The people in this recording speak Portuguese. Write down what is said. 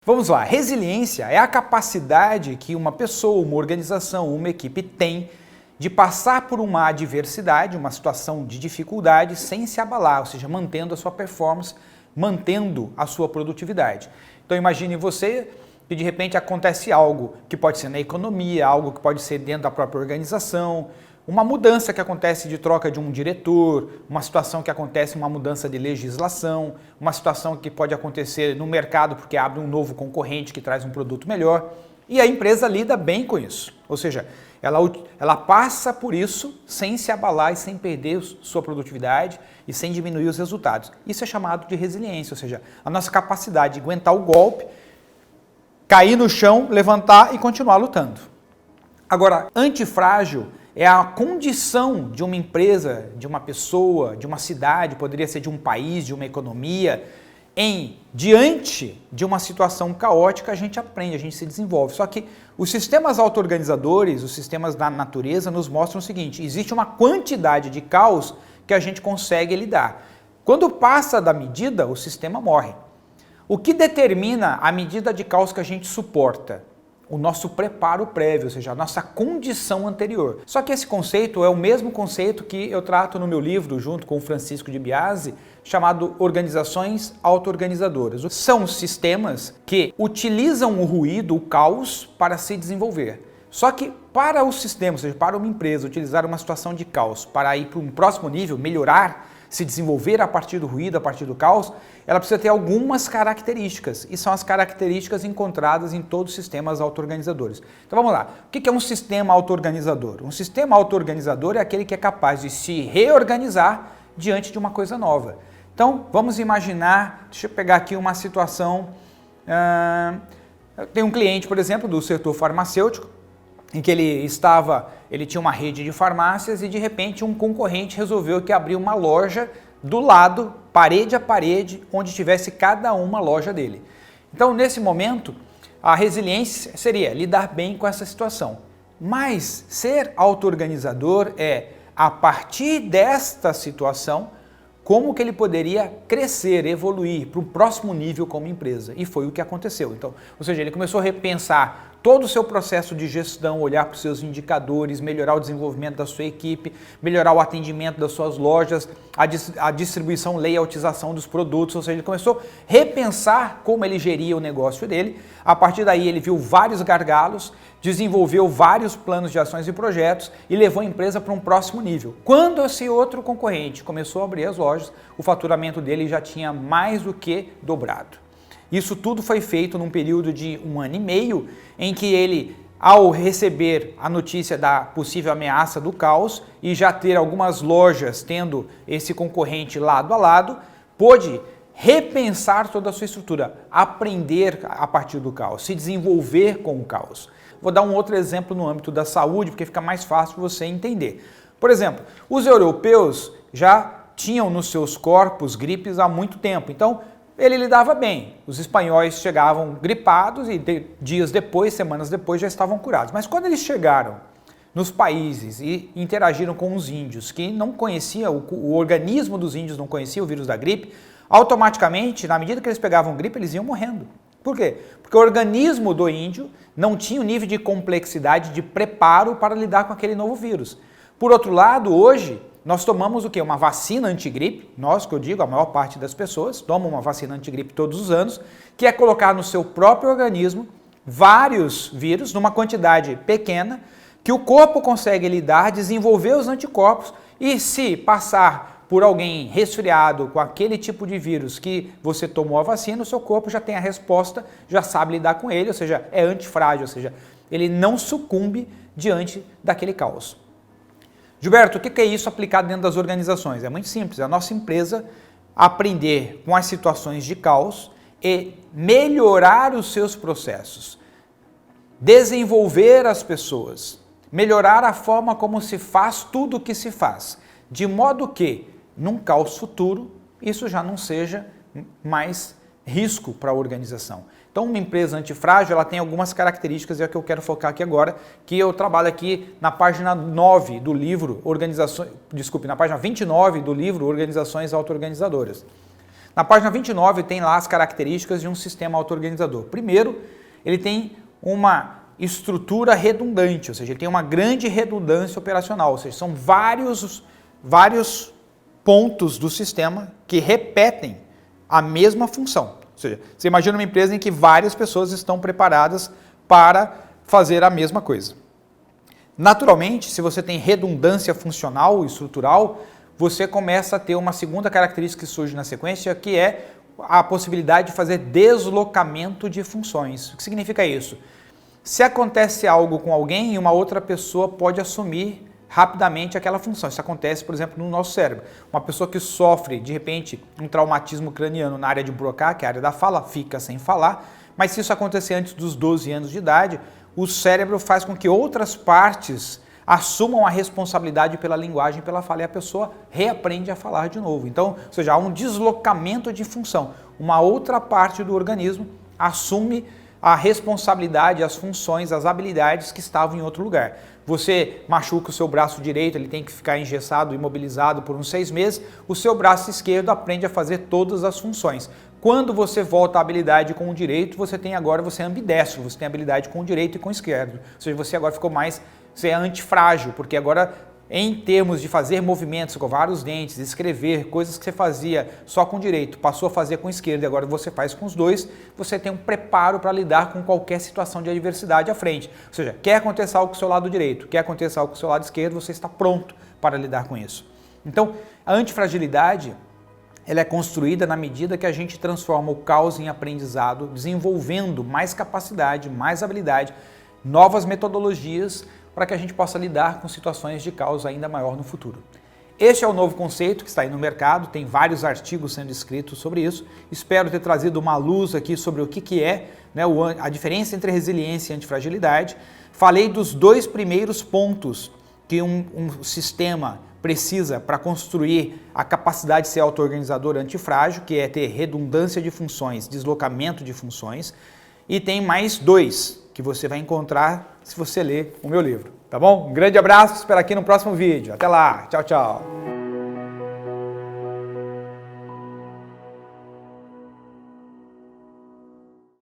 Vamos lá, resiliência é a capacidade que uma pessoa, uma organização, uma equipe tem de passar por uma adversidade, uma situação de dificuldade sem se abalar, ou seja, mantendo a sua performance, mantendo a sua produtividade. Então imagine você que de repente acontece algo que pode ser na economia, algo que pode ser dentro da própria organização, uma mudança que acontece de troca de um diretor, uma situação que acontece, uma mudança de legislação, uma situação que pode acontecer no mercado porque abre um novo concorrente que traz um produto melhor e a empresa lida bem com isso, ou seja, ela passa por isso sem se abalar e sem perder sua produtividade e sem diminuir os resultados. Isso é chamado de resiliência, ou seja, a nossa capacidade de aguentar o golpe, cair no chão, levantar e continuar lutando. Agora, antifrágil é a condição de uma empresa, de uma pessoa, de uma cidade, poderia ser de um país, de uma economia, diante de uma situação caótica a gente aprende, a gente se desenvolve. Só que os sistemas auto-organizadores, os sistemas da natureza nos mostram o seguinte, existe uma quantidade de caos que a gente consegue lidar. Quando passa da medida, o sistema morre. O que determina a medida de caos que a gente suporta? O nosso preparo prévio, ou seja, a nossa condição anterior. Só que esse conceito é o mesmo conceito que eu trato no meu livro, junto com o Francisco de Biasi, chamado Organizações Auto-Organizadoras. São sistemas que utilizam o ruído, o caos, para se desenvolver. Só que para o sistema, ou seja, para uma empresa utilizar uma situação de caos para ir para um próximo nível, melhorar, se desenvolver a partir do ruído, a partir do caos, ela precisa ter algumas características, e são as características encontradas em todos os sistemas auto-organizadores. Então vamos lá, o que é um sistema auto-organizador? Um sistema auto-organizador é aquele que é capaz de se reorganizar diante de uma coisa nova. Então vamos imaginar, deixa eu pegar aqui uma situação, tem um cliente, por exemplo, do setor farmacêutico, em que ele tinha uma rede de farmácias e de repente um concorrente resolveu que abriu uma loja do lado, parede a parede, onde tivesse cada uma loja dele. Então nesse momento a resiliência seria lidar bem com essa situação. Mas ser auto-organizador é, a partir desta situação, como que ele poderia crescer, evoluir para o próximo nível como empresa. E foi o que aconteceu. Então, ou seja, ele começou a repensar todo o seu processo de gestão, olhar para os seus indicadores, melhorar o desenvolvimento da sua equipe, melhorar o atendimento das suas lojas, a distribuição, layoutização dos produtos, ou seja, ele começou a repensar como ele geria o negócio dele. A partir daí ele viu vários gargalos, desenvolveu vários planos de ações e projetos e levou a empresa para um próximo nível. Quando esse outro concorrente começou a abrir as lojas, o faturamento dele já tinha mais do que dobrado. Isso tudo foi feito num período de 1 ano e meio, em que ele, ao receber a notícia da possível ameaça do caos e já ter algumas lojas tendo esse concorrente lado a lado, pôde repensar toda a sua estrutura, aprender a partir do caos, se desenvolver com o caos. Vou dar um outro exemplo no âmbito da saúde, porque fica mais fácil você entender. Por exemplo, os europeus já tinham nos seus corpos gripes há muito tempo, então ele lidava bem. Os espanhóis chegavam gripados e dias depois, semanas depois, já estavam curados. Mas quando eles chegaram nos países e interagiram com os índios que não conheciam, o organismo dos índios não conhecia o vírus da gripe, automaticamente, na medida que eles pegavam gripe, eles iam morrendo. Por quê? Porque o organismo do índio não tinha o nível de complexidade, de preparo para lidar com aquele novo vírus. Por outro lado, hoje, nós tomamos o quê? Uma vacina antigripe, nós que eu digo, a maior parte das pessoas tomam uma vacina antigripe todos os anos, que é colocar no seu próprio organismo vários vírus, numa quantidade pequena, que o corpo consegue lidar, desenvolver os anticorpos e se passar por alguém resfriado com aquele tipo de vírus que você tomou a vacina, o seu corpo já tem a resposta, já sabe lidar com ele, ou seja, é antifrágil, ou seja, ele não sucumbe diante daquele caos. Gilberto, o que é isso aplicado dentro das organizações? É muito simples, a nossa empresa aprender com as situações de caos e melhorar os seus processos, desenvolver as pessoas, melhorar a forma como se faz tudo o que se faz, de modo que, num caos futuro, isso já não seja mais risco para a organização. Então, uma empresa antifrágil, ela tem algumas características, e é o que eu quero focar aqui agora, que eu trabalho aqui na página 9 do livro, na página 29 do livro Organizações Auto-Organizadoras. Na página 29 tem lá as características de um sistema auto-organizador. Primeiro, ele tem uma estrutura redundante, ou seja, ele tem uma grande redundância operacional, ou seja, são vários pontos do sistema que repetem a mesma função. Ou seja, você imagina uma empresa em que várias pessoas estão preparadas para fazer a mesma coisa. Naturalmente, se você tem redundância funcional e estrutural, você começa a ter uma segunda característica que surge na sequência, que é a possibilidade de fazer deslocamento de funções. O que significa isso? Se acontece algo com alguém, uma outra pessoa pode assumir rapidamente aquela função. Isso acontece, por exemplo, no nosso cérebro. Uma pessoa que sofre, de repente, um traumatismo craniano na área de Broca, que é a área da fala, fica sem falar, mas se isso acontecer antes dos 12 anos de idade, o cérebro faz com que outras partes assumam a responsabilidade pela linguagem, pela fala, e a pessoa reaprende a falar de novo. Então, ou seja, há um deslocamento de função. Uma outra parte do organismo assume a responsabilidade, as funções, as habilidades que estavam em outro lugar. Você machuca o seu braço direito, ele tem que ficar engessado, imobilizado por uns 6 meses, o seu braço esquerdo aprende a fazer todas as funções. Quando você volta à habilidade com o direito, você é ambidestro, você tem habilidade com o direito e com o esquerdo. Ou seja, você agora ficou mais, você é antifrágil, porque agora, em termos de fazer movimentos, escovar os dentes, escrever, coisas que você fazia só com o direito, passou a fazer com o esquerdo e agora você faz com os dois, você tem um preparo para lidar com qualquer situação de adversidade à frente. Ou seja, quer acontecer algo com o seu lado direito, quer acontecer algo com o seu lado esquerdo, você está pronto para lidar com isso. Então, a antifragilidade, ela é construída na medida que a gente transforma o caos em aprendizado, desenvolvendo mais capacidade, mais habilidade, novas metodologias, para que a gente possa lidar com situações de caos ainda maior no futuro. Este é o novo conceito que está aí no mercado, tem vários artigos sendo escritos sobre isso. Espero ter trazido uma luz aqui sobre o que é, né, a diferença entre resiliência e antifragilidade. Falei dos 2 primeiros pontos que um sistema precisa para construir a capacidade de ser auto-organizador antifrágil, que é ter redundância de funções, deslocamento de funções, e tem mais 2 que você vai encontrar se você ler o meu livro, tá bom? Um grande abraço, espero aqui no próximo vídeo. Até lá, tchau, tchau!